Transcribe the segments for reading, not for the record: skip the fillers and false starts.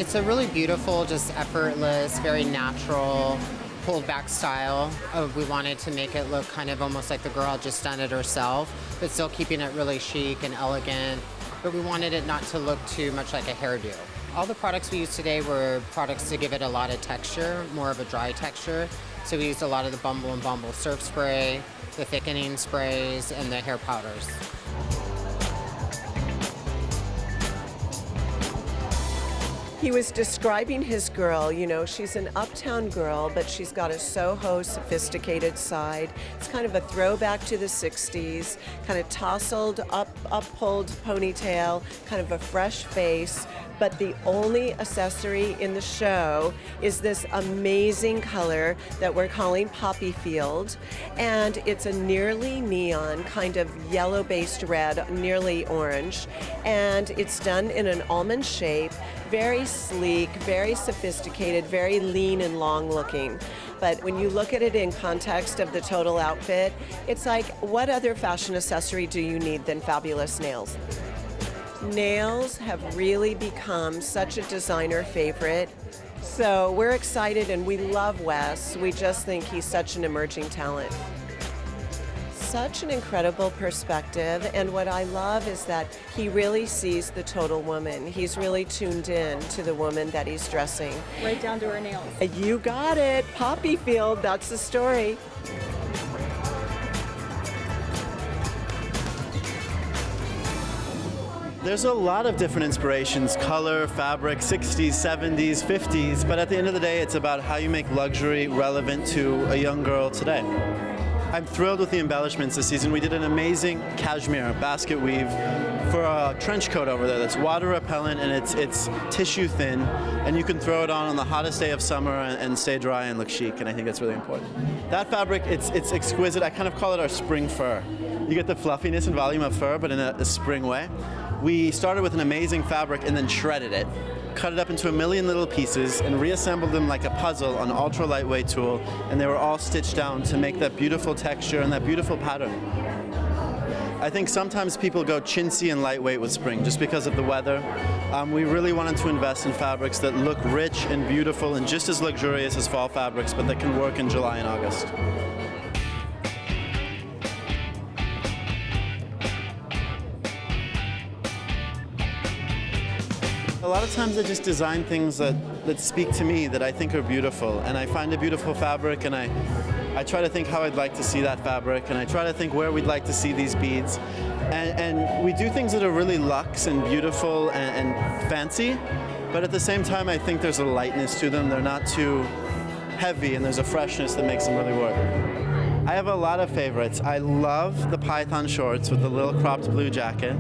It's a really beautiful, just effortless, very natural, pulled back style. We wanted to make it look kind of almost like the girl just done it herself, but still keeping it really chic and elegant. But we wanted it not to look too much like a hairdo. All the products we used today were products to give it a lot of texture, more of a dry texture. So we used a lot of the Bumble and Bumble surf spray, the thickening sprays, and the hair powders. He was describing his girl, you know, she's an uptown girl, but she's got a Soho sophisticated side. It's kind of a throwback to the 60s, kind of tousled, up-pulled ponytail, kind of a fresh face. But the only accessory in the show is this amazing color that we're calling Poppy Field. And it's a nearly neon, kind of yellow-based red, nearly orange. And it's done in an almond shape, very sleek, very sophisticated, very lean and long looking. But when you look at it in context of the total outfit, it's like, what other fashion accessory do you need than fabulous nails? Nails have really become such a designer favorite. So we're excited and we love Wes. We just think he's such an emerging talent. Such an incredible perspective, and what I love is that he really sees the total woman. He's really tuned in to the woman that he's dressing. Right down to her nails. You got it. Poppy Field, that's the story. There's a lot of different inspirations, color, fabric, 60s, 70s, 50s, but at the end of the day, it's about how you make luxury relevant to a young girl today. I'm thrilled with the embellishments this season. We did an amazing cashmere basket weave for a trench coat over there that's water repellent and it's tissue thin, and you can throw it on the hottest day of summer and stay dry and look chic, and I think that's really important. That fabric, it's exquisite. I kind of call it our spring fur. You get the fluffiness and volume of fur, but in a spring way. We started with an amazing fabric and then shredded it, cut it up into a million little pieces, and reassembled them like a puzzle on an ultra lightweight tool, and they were all stitched down to make that beautiful texture and that beautiful pattern. I think sometimes people go chintzy and lightweight with spring just because of the weather. We really wanted to invest in fabrics that look rich and beautiful and just as luxurious as fall fabrics, but that can work in July and August. A lot of times I just design things that speak to me, that I think are beautiful, and I find a beautiful fabric and I try to think how I'd like to see that fabric, and I try to think where we'd like to see these beads. And we do things that are really luxe and beautiful and fancy, but at the same time I think there's a lightness to them. They're not too heavy, and there's a freshness that makes them really work. I have a lot of favorites. I love the python shorts with the little cropped blue jacket.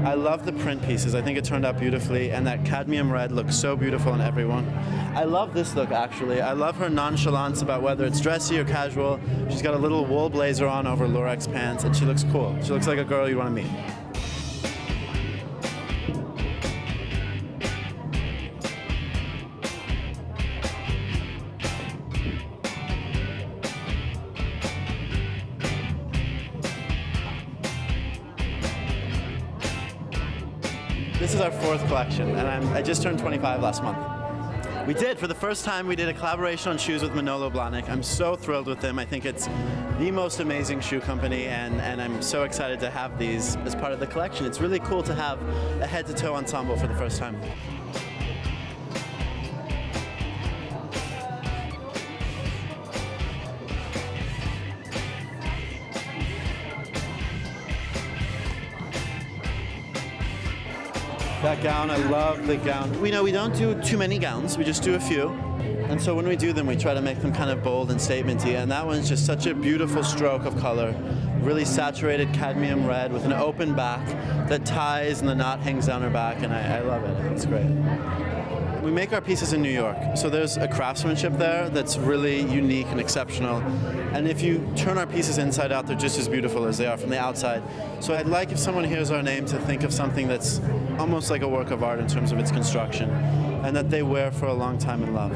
I love the print pieces. I think it turned out beautifully, and that cadmium red looks so beautiful on everyone. I love this look, actually. I love her nonchalance about whether it's dressy or casual. She's got a little wool blazer on over Lurex pants, and she looks cool. She looks like a girl you want to meet. This is our fourth collection, and I just turned 25 last month. We did, for the first time, we did a collaboration on shoes with Manolo Blahnik. I'm so thrilled with them. I think it's the most amazing shoe company, and I'm so excited to have these as part of the collection. It's really cool to have a head-to-toe ensemble for the first time. That gown, I love the gown. We don't do too many gowns, we just do a few. And so when we do them, we try to make them kind of bold and statementy. And that one's just such a beautiful stroke of color. Really saturated cadmium red with an open back that ties and the knot hangs down her back, and I love it. It's great. We make our pieces in New York, so there's a craftsmanship there that's really unique and exceptional. And if you turn our pieces inside out, they're just as beautiful as they are from the outside. So I'd like, if someone hears our name, to think of something that's almost like a work of art in terms of its construction, and that they wear for a long time and love.